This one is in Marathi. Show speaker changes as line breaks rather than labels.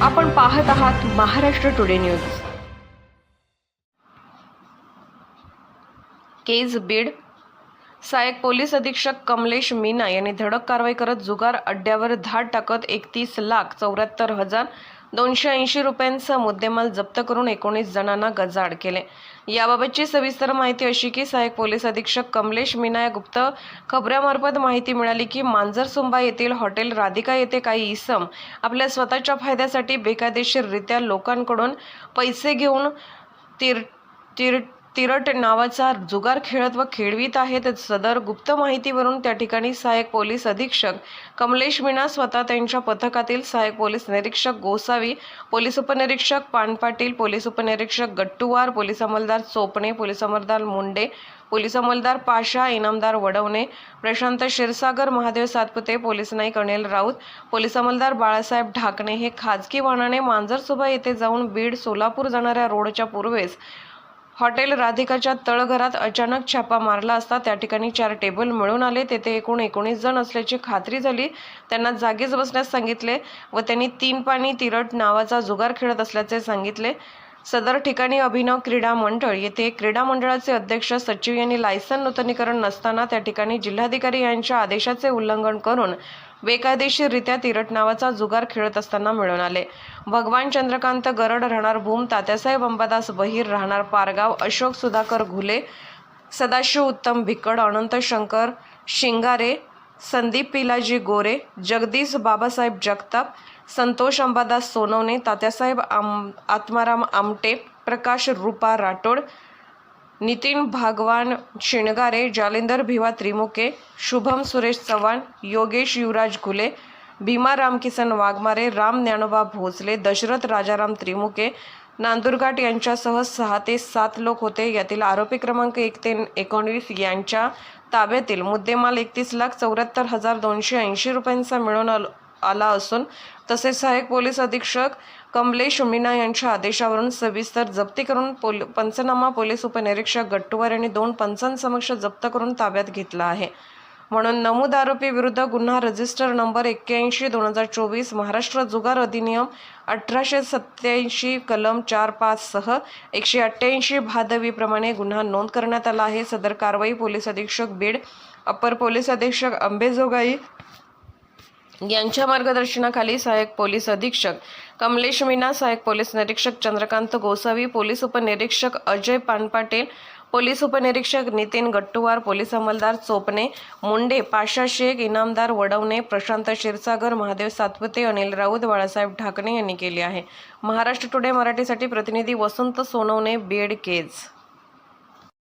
आपण पाहत आहात महाराष्ट्र टुडे न्यूज। केज बीड। सहाय्यक पोलीस अधीक्षक कमलेश मीना यांनी धडक कारवाई करत जुगार अड्ड्यावर धाड टाकत 31,74,280 रुपयांचा मुद्देमाल जप्त करून 19 जणांना गजाआड केले। याबाबतची सविस्तर माहिती अशी की सहाय्यक पोलीस अधीक्षक कमलेश मीना या गुप्त खबऱ्यामार्फत माहिती मिळाली की मांजरसुंबा येथील हॉटेल राधिका येथे काही इसम आपल्या स्वतःच्या फायद्यासाठी बेकायदेशीररित्या लोकांकडून पैसे घेऊन तिरट नावाचा जुगार खेळत व खेळवीत आहेत। सदर गुप्त माहितीवरून त्या ठिकाणी सहाय्यक पोलीस अधीक्षक कमलेश मीना स्वतः त्यांच्या पथकातील सहाय्यक पोलीस निरीक्षक गोसावी, पोलीस उपनिरीक्षक पानपाटील, पोलीस उपनिरीक्षक गट्टुवार, पोलीस अंमलदार चोपणे, पोलीस अंमलदार मुंडे, पोलीस अंमलदार पाशा, इनामदार वडवणे, प्रशांत क्षीरसागर, महादेव सातपुते, पोलीस नाईक अनिल राऊत, पोलीस अंमलदार बाळासाहेब ढाकणे हे खाजगी वाहनाने मांजरसुंबा येथे जाऊन बीड सोलापूर जाणाऱ्या रोडच्या पूर्वेस हॉटेल राधिकाच्या तळघरात अचानक छापा मारला असता त्या ठिकाणी 4 टेबल मिळून आले। तेथे एकूण 19 जण असल्याची खात्री झाली। त्यांना जागीच बसण्यास सांगितले व त्यांनी 3 पाणी तिरट नावाचा जुगार खेळत असल्याचे सांगितले। सदर ठिकाणी अभिनव क्रीडा मंडळ येथे क्रीडा मंडळाचे अध्यक्ष सचिव यांनी लायसन नूतनीकरण नसताना त्या ठिकाणी जिल्हाधिकारी यांच्या आदेशाचे उल्लंघन करून बेकायदेशीररित्या तिरट नावाचा जुगार खेळत असताना मिळून आले। भगवान चंद्रकांत गरड राहणार भूम, तात्यासाहेब अंबादास बहिर राहणार पारगाव, अशोक सुधाकर घुले, सदाशिव उत्तम भिकड, अनंत शंकर शिंगारे, संदीप पिलाजी गोरे, जगदीश बाबासाहेब जगताप, संतोष अंबादास सोनवणे, तात्यासाहेब आत्माराम आमटे, प्रकाश रूपा राठोड, नितीन भागवान शिणगारे, जालिंदर भिवा त्रिमुके, शुभम सुरेश चव्हाण, योगेश युवराज घुले, भीमा रामकिसन वाघमारे, राम ज्ञानोबा भोसले, दशरथ राजाराम त्रिमुके, नांदुरघाट यांच्यासह 6 ते 7 लोक होते। यातील आरोपी क्रमांक 1 ते 19 यांच्या ताब्यातील मुद्देमाल 31,74,280 रुपयांचा मिळून आला असून तसेच सहाय्यक पोलीस अधीक्षक कमलेश मीना यांच्या आदेशावरून सविस्तर जप्ती करून पंचनामा पोलीस उपनिरीक्षक गट्टुवार यांनी 2 पंचांसमक्ष जप्त करून ताब्यात घेतला आहे। म्हणून नमूद आरोपी विरुद्ध गुन्हा रजिस्टर नंबर 81/2024 महाराष्ट्र जुगार अधिनियम 1887 कलम 4(5) सह 188 भादवी प्रमाणे गुन्हा नोंद करण्यात आला आहे। सदर कारवाई पोलीस अधीक्षक बीड, अपर पोलीस अधीक्षक अंबेजोगाई यांच्या मार्गदर्शनाखाली सहाय्यक पोलीस अधीक्षक कमलेश मीना, सहाय्यक पोलीस निरीक्षक चंद्रकांत गोसावी, पोलीस उपनिरीक्षक अजय पानपाटील, पोलीस उपनिरीक्षक नितीन गट्टुवार, पोलीस अंमलदार चोपणे, मुंडे, पाशा शेख, इनामदार वडवणे, प्रशांत क्षीरसागर, महादेव सातपुते, अनिल राऊत, बाळासाहेब ढाकणे यांनी केली आहे। महाराष्ट्र टुडे मराठीसाठी प्रतिनिधी वसंत सोनवणे, बीड केज।